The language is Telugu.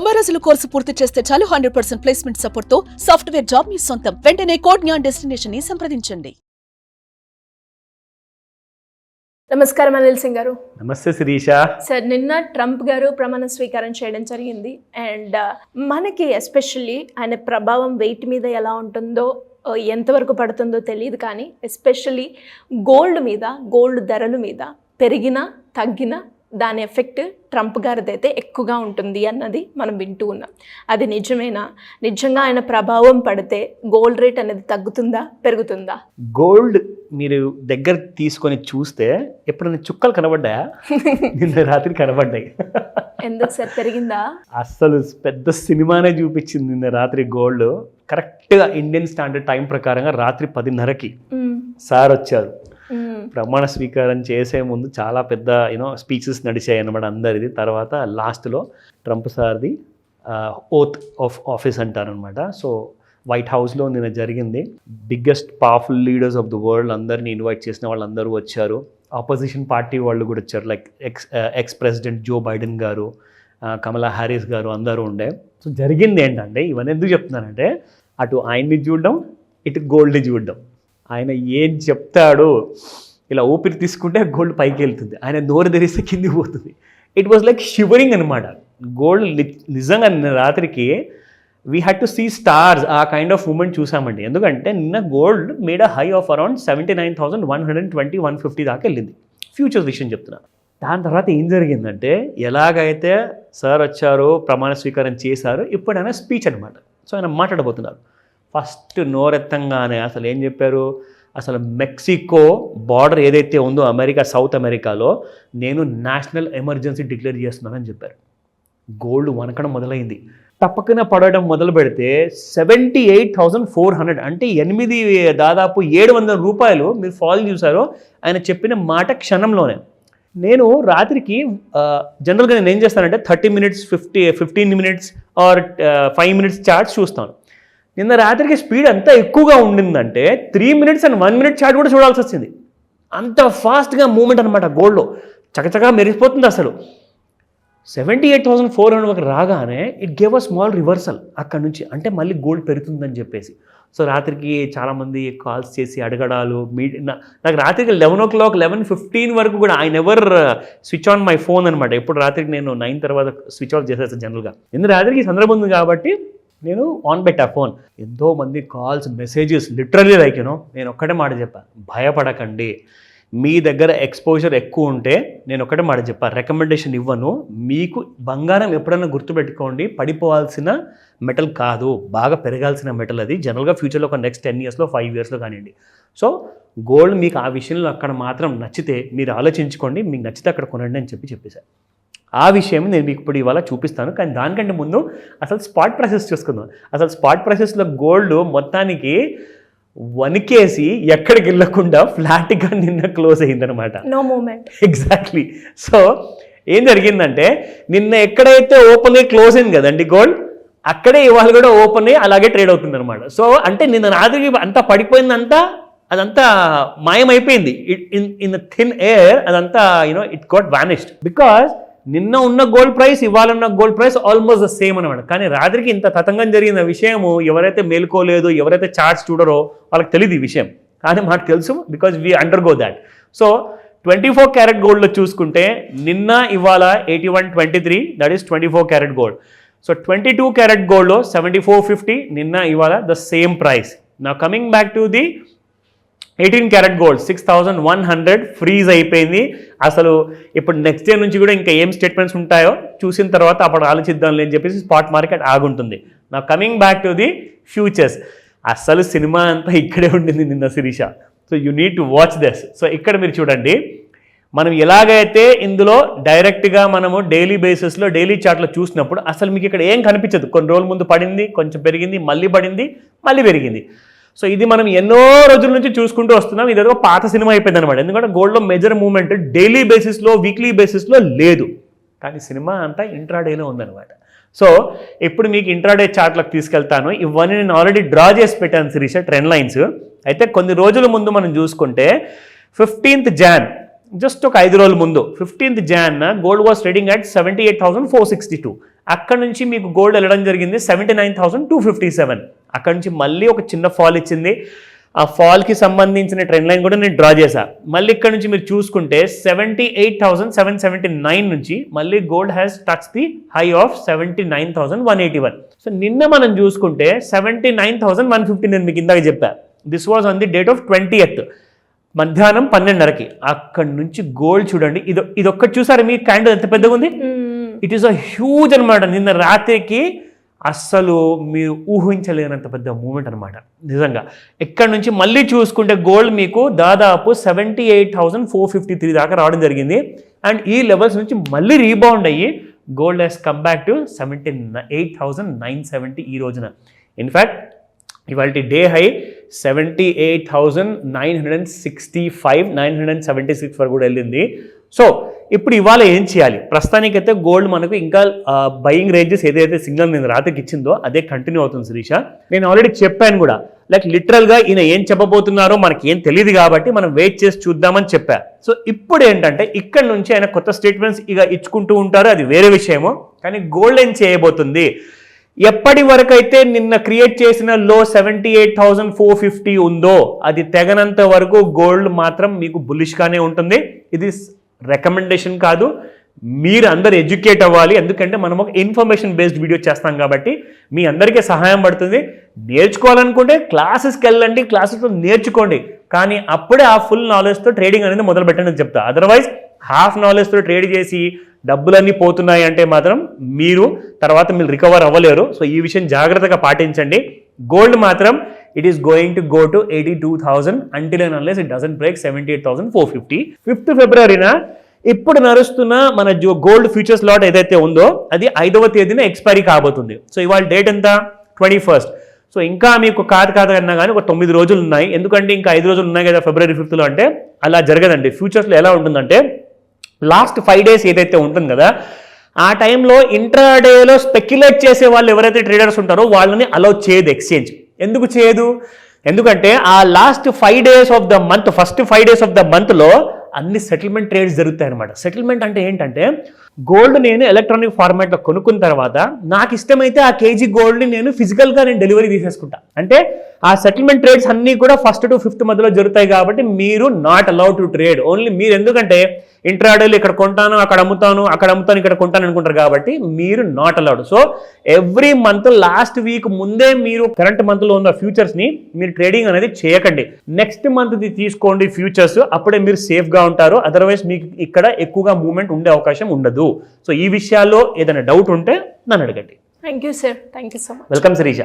90 రోజుల కోర్సు పూర్తి చేస్తే చాలు 100% ప్లేస్మెంట్ సపోర్ట్ తో సాఫ్ట్వేర్ జాబ్ మీ సొంతం. వెంటనే కోడ్ జ్ఞాన్ డెస్టినేషన్ ని సంప్రదించండి. నమస్కారం అనిల్ సింగ్ గారు. నమస్తే శిరీష. సార్, నిన్న ట్రంప్ గారు ప్రమాణ స్వీకారం చేయడం జరిగింది. అండ్ మనకి ఎస్పెషల్లీ ఆయన ప్రభావం వెయిట్ మీద ఎలా ఉంటుందో ఎంతవరకు పడుతుందో తెలియదు, కానీ ఎస్పెషల్లీ గోల్డ్ ధరల మీద పెరిగినా తగ్గినా దాని ఎఫెక్ట్ ట్రంప్ గారిదైతే ఎక్కువగా ఉంటుంది అన్నది మనం వింటూ ఉన్నాం. అది నిజమేనా? నిజంగా ఆయన ప్రభావం పడితే గోల్డ్ రేట్ అనేది తగ్గుతుందా పెరుగుతుందా? గోల్డ్ మీరు దగ్గర తీసుకొని చూస్తే ఎప్పుడైనా చుక్కలు కనబడ్డాయా? నిన్న రాత్రి కనబడ్డాయి. ఎందుకు సార్ పెరిగిందా? అసలు పెద్ద సినిమానే చూపించింది నిన్న రాత్రి. గోల్డ్ కరెక్ట్గా ఇండియన్ స్టాండర్డ్ టైం ప్రకారంగా రాత్రి 10:30కి సార్ వచ్చారు. ప్రమాణ స్వీకారం చేసే ముందు చాలా పెద్ద స్పీచెస్ నడిచాయి అన్నమాట అందరిది. తర్వాత లాస్ట్లో ట్రంప్ సార్ది ఓత్ ఆఫ్ ఆఫీస్ అంటారనమాట. సో వైట్ హౌస్లో నిన్న జరిగింది. Biggest powerful leaders of the world అందరినీ ఇన్వైట్ చేసిన వాళ్ళందరూ వచ్చారు. ఆపోజిషన్ పార్టీ వాళ్ళు కూడా వచ్చారు. Like ex president Joe Biden గారు, కమలా హ్యారిస్ గారు అందరూ ఉండే. సో జరిగింది ఏంటంటే, ఇవన్నీ ఎందుకు చెప్తున్నానంటే, అటు ఆయన్ని చూడడం, ఇటు గోల్డ్ని చూడడం. ఆయన ఏం చెప్తాడు, ఇలా ఊపిరి తీసుకుంటే గోల్డ్ పైకి వెళ్తుంది, ఆయన నోరు తెరిస్తే కిందికి పోతుంది. ఇట్ వాజ్ లైక్ షివరింగ్ అనమాట. గోల్డ్ నిజంగా నిన్న రాత్రికి we had to see stars. ఆ కైండ్ ఆఫ్ మూమెంట్ చూసామండి. ఎందుకంటే నిన్న gold made a high of around 79,120-150 దాకా వెళ్ళింది. ఫ్యూచర్స్ విషయం చెప్తున్నా. దాని తర్వాత ఏం జరిగిందంటే, ఎలాగైతే సార్ వచ్చారో, ప్రమాణ స్వీకారం చేశారో, ఇప్పుడైనా స్పీచ్ అనమాట. సో ఆయన మాట్లాడబోతున్నారు. ఫస్ట్ నోరెత్తంగానే అసలు ఏం చెప్పారు, అసలు మెక్సికో బార్డర్ ఏదైతే ఉందో అమెరికా, సౌత్ అమెరికాలో నేను నేషనల్ ఎమర్జెన్సీ డిక్లేర్ చేస్తున్నానని చెప్పారు. గోల్డ్ వనకడం మొదలైంది. తప్పకన పడడం మొదలు పెడితే 78,400 అంటే దాదాపు 700 రూపాయలు మీరు ఫాల్ చూసారో ఆయన చెప్పిన మాట క్షణంలోనే. నేను రాత్రికి జనరల్గా నేను ఏం చేస్తానంటే 30 minutes 15 minutes or 5 minutes charts చూస్తాను. నిన్న రాత్రికి స్పీడ్ ఎంత ఎక్కువగా ఉండిందంటే 3 minutes and 1 minute చార్ట్ కూడా చూడాల్సి వచ్చింది. అంత ఫాస్ట్గా మూమెంట్ అనమాట. గోల్డ్లో చకచకా మెరిసిపోతుంది. అసలు 78,400 రాగానే it gave a small reversal అక్కడ నుంచి. అంటే మళ్ళీ గోల్డ్ పెరుగుతుందని చెప్పేసి. సో రాత్రికి చాలామంది కాల్స్ చేసి అడగడాలు, నాకు రాత్రికి 11 o'clock 11:15 వరకు కూడా I never switch on my phone అనమాట. ఎప్పుడు రాత్రికి నేను 9 తర్వాత స్విచ్ ఆఫ్ చేసేస్తాను జనరల్గా. ఎందుకు రాత్రికి సందర్భం ఉంది కాబట్టి నేను ఆన్ పెట్టా ఫోన్. ఎంతోమంది కాల్స్, మెసేజెస్, లిటరలీ లైక్ నేను ఒక్కటే మాట చెప్పాను, భయపడకండి. మీ దగ్గర ఎక్స్పోజర్ ఎక్కువ ఉంటే నేను ఒకటే మాట చెప్పాను, రికమెండేషన్ ఇవ్వను. మీకు బంగారం ఎప్పుడైనా గుర్తుపెట్టుకోండి, పడిపోవాల్సిన మెటల్ కాదు, బాగా పెరగాల్సిన మెటల్ అది. జనరల్గా ఫ్యూచర్లో ఒక నెక్స్ట్ 10 yearsలో 5 yearsలో కానివ్వండి. సో గోల్డ్ మీకు ఆ విషయంలో అక్కడ మాత్రం నచ్చితే మీరు ఆలోచించుకోండి, మీకు నచ్చితే అక్కడ కొనండి అని చెప్పేశాను. ఆ విషయం నేను మీకు ఇప్పుడు ఇవాళ చూపిస్తాను. కానీ దానికంటే ముందు అసలు స్పాట్ ప్రైసెస్ చూసుకుందాం. అసలు స్పాట్ ప్రైసెస్లో గోల్డ్ మొత్తానికి వనికేసి ఎక్కడికి వెళ్ళకుండా ఫ్లాట్గా నిన్న క్లోజ్ అయిందనమాట. No moment. ఎగ్జాక్ట్లీ. సో ఏం జరిగిందంటే, నిన్న ఎక్కడైతే ఓపెన్ అయ్యి క్లోజ్ అయింది కదండి గోల్డ్, అక్కడే ఇవాళ కూడా ఓపెన్ అయ్యి అలాగే ట్రేడ్ అవుతుంది అనమాట. సో అంటే నిన్న రాత్రికి అంతా పడిపోయిందంతా, అదంతా మాయమైపోయింది. ఇన్ ద థిన్ ఎయిర్ అదంతా ఇట్ గాట్ వానిష్డ్. బికాస్ నిన్న ఉన్న గోల్డ్ ప్రైస్, ఇవాళ ఉన్న gold price almost the same అనమాట. కానీ రాత్రికి ఇంత తతంగం జరిగిన విషయము ఎవరైతే మేల్కోలేదు, ఎవరైతే చార్ట్స్ చూడరో వాళ్ళకి తెలియదు ఈ విషయం. కానీ మాకు తెలుసు, because we undergo that. So 24 carrot గోల్డ్లో చూసుకుంటే నిన్న ఇవాళ 8123, that is 24 carat gold. So 22 carrot గోల్డ్లో 7450, నిన్న ఇవాళ ద సేమ్ ప్రైస్. నా coming back to the 18 carat gold 6100 freeze అయిపోయింది. అసలు ఇప్పుడు నెక్స్ట్ డే నుంచి కూడా ఇంకా ఏం స్టేట్మెంట్స్ ఉంటాయో చూసిన తర్వాత అప్పుడు ఆలోచిద్దాం అని చెప్పేసి స్పాట్ మార్కెట్ ఆగుంటుంది. నా coming back to the futures. అసలు సినిమా అంతా ఇక్కడే ఉండింది నిన్న Sirisha. So you need to watch this. So ఇక్కడ మీరు చూడండి, మనం ఎలాగైతే ఇందులో డైరెక్ట్గా మనము డైలీ బేసిస్లో డైలీ చార్ట్లో చూసినప్పుడు అసలు మీకు ఇక్కడ ఏం కనిపించదు. కొన్ని రోజుల ముందు పడింది, కొంచెం పెరిగింది, మళ్ళీ పడింది, మళ్ళీ పెరిగింది. సో ఇది మనం ఎన్నో రోజుల నుంచి చూసుకుంటూ వస్తున్నాం. ఇదేదో పాత సినిమా అయిపోయింది అనమాట. ఎందుకంటే గోల్డ్లో మేజర్ మూవ్మెంట్ డైలీ బేసిస్లో, వీక్లీ బేసిస్లో లేదు, కానీ సినిమా అంతా ఇంట్రాడేలో ఉందన్నమాట. సో ఇప్పుడు మీకు ఇంట్రాడే చార్ట్లకు తీసుకెళ్తాను. ఇవన్నీ నేను ఆల్రెడీ డ్రా చేసి పెట్టాను శిరీష, ట్రెండ్ లైన్స్. అయితే కొన్ని రోజుల ముందు మనం చూసుకుంటే 15th Jan, జస్ట్ ఒక 5 రోజుల ముందు 15th Jan gold was trading at 78,462. అక్కడ నుంచి మీకు గోల్డ్ వెళ్ళడం జరిగింది 79,257. అక్కడ నుంచి మళ్ళీ ఒక చిన్న ఫాల్ ఇచ్చింది. ఆ ఫాల్కి సంబంధించిన ట్రెండ్ లైన్ కూడా నేను డ్రా చేశాను. మళ్ళీ ఇక్కడ నుంచి మీరు చూసుకుంటే 78,779 నుంచి మళ్ళీ gold has touch the high of 79,181. So నిన్న మనం చూసుకుంటే 79,150 నేను మీకు ఇందాక చెప్పాను. This was on the date of 20th మధ్యాహ్నం 12:30కి. అక్కడి నుంచి గోల్డ్ చూడండి, ఇదొక్కటి చూసారు మీ క్యాండిల్ ఎంత పెద్దగా ఉంది. ఇట్ ఈస్ అ హ్యూజ్ అనమాట. నిన్న రాత్రికి అస్సలు మీరు ఊహించలేనంత పెద్ద మూమెంట్ అనమాట నిజంగా. ఎక్కడి నుంచి మళ్ళీ చూసుకుంటే గోల్డ్ మీకు దాదాపు 78,453 దాకా రావడం జరిగింది. అండ్ ఈ లెవెల్స్ నుంచి మళ్ళీ రీబౌండ్ అయ్యి gold has come back to 78,970 ఈ రోజున. ఇన్ఫ్యాక్ట్ ఇవాళ డే హై 78,965, 976 వరకు కూడా వెళ్ళింది. సో ఇప్పుడు ఇవాళ ఏం చేయాలి? ప్రస్తుతానికైతే గోల్డ్ మనకు ఇంకా బయింగ్ రేంజెస్ ఏదైతే సిగ్నల్ నేను రాత్రికి ఇచ్చిందో అదే కంటిన్యూ అవుతుంది శిరీష. నేను ఆల్రెడీ చెప్పాను కూడా, లైక్ లిటరల్గా ఈయన ఏం చెప్పబోతున్నారో మనకి ఏం తెలియదు కాబట్టి మనం వెయిట్ చేసి చూద్దామని చెప్పా. సో ఇప్పుడు ఏంటంటే ఇక్కడ నుంచి ఆయన కొత్త స్టేట్మెంట్స్ ఇక ఇచ్చుకుంటూ ఉంటారు, అది వేరే విషయము. కానీ గోల్డ్ ఏం చేయబోతుంది? ఎప్పటి వరకు అయితే నిన్న క్రియేట్ చేసిన లో 78,450 ఉందో అది తెగనంత వరకు గోల్డ్ మాత్రం మీకు బులిష్గానే ఉంటుంది. ఇది రికమెండేషన్ కాదు, మీరు అందరు ఎడ్యుకేట్ అవ్వాలి. ఎందుకంటే మనం ఒక ఇన్ఫర్మేషన్ బేస్డ్ వీడియో చేస్తాం కాబట్టి మీ అందరికీ సహాయం పడుతుంది. నేర్చుకోవాలనుకుంటే క్లాసెస్కి వెళ్ళండి, క్లాసెస్లో నేర్చుకోండి. కానీ అప్పుడే ఆ ఫుల్ నాలెడ్జ్తో ట్రేడింగ్ అనేది మొదలు పెట్టండి అని చెప్తా. అదర్వైజ్ హాఫ్ నాలెడ్జ్తో ట్రేడ్ చేసి డబ్బులన్నీ పోతున్నాయి అంటే మాత్రం మీరు రికవర్ అవ్వలేరు. సో ఈ విషయం జాగ్రత్తగా పాటించండి. గోల్డ్ మాత్రం it is going to go to 82,000 until and unless it doesn't break 78,450. 5th ఫిబ్రవరిన ఇప్పుడు నడుస్తున్న మన గోల్డ్ ఫ్యూచర్స్ లాట్ ఏదైతే ఉందో అది 5వ తేదీన ఎక్స్పైరీ కాబోతుంది. సో ఇవాళ డేట్ ఎంత? 21st. సో ఇంకా మీకు కాదు అన్నా కానీ ఒక 9 రోజులు ఉన్నాయి. ఎందుకంటే ఇంకా 5 రోజులు ఉన్నాయి కదా February 5th అంటే. అలా జరగదండి. ఫ్యూచర్స్లో ఎలా ఉంటుందంటే లాస్ట్ 5 days ఏదైతే ఉంటుంది కదా ఆ టైంలో ఇంట్రాడేలో స్పెక్యులేట్ చేసే వాళ్ళు ఎవరైతే ట్రేడర్స్ ఉంటారో వాళ్ళని అలౌ చేయదు ఎక్స్చేంజ్. ఎందుకు చేయదు? ఎందుకంటే ఆ last 5 days of the month, first 5 days of the మంత్లో అన్ని సెటిల్మెంట్ ట్రేడ్స్ జరుగుతాయి అనమాట. సెటిల్మెంట్ అంటే ఏంటంటే గోల్డ్ నేను ఎలక్ట్రానిక్ ఫార్మాట్లో కొనుక్కున్న తర్వాత నాకు ఇష్టమైతే ఆ కేజీ గోల్డ్ని నేను ఫిజికల్గా డెలివరీ తీసేసుకుంటా. అంటే ఆ సెటిల్మెంట్ ట్రేడ్స్ అన్నీ కూడా 1st to 5th మధ్యలో జరుగుతాయి కాబట్టి మీరు not allowed to trade. Only మీరు ఎందుకంటే ఇంట్రాడేలో ఇక్కడ కొంటాను, అక్కడ అమ్ముతాను, ఇక్కడ కొంటాను అనుకుంటారు కాబట్టి మీరు not allowed. So every month last week ముందే మీరు కరెంట్ మంత్లో ఉన్న ఫ్యూచర్స్ని మీరు ట్రేడింగ్ అనేది చేయకండి. నెక్స్ట్ మంత్ది తీసుకోండి ఫ్యూచర్స్, అప్పుడే మీరు సేఫ్గా ఉంటారు. అదర్వైజ్ మీకు ఇక్కడ ఎక్కువగా మూవ్మెంట్ ఉండే అవకాశం ఉండదు. సో ఈ విషయాల్లో ఏదైనా డౌట్ ఉంటే నన్ను అడగండి. Thank you sir. Thank you so much. Welcome Sirisha.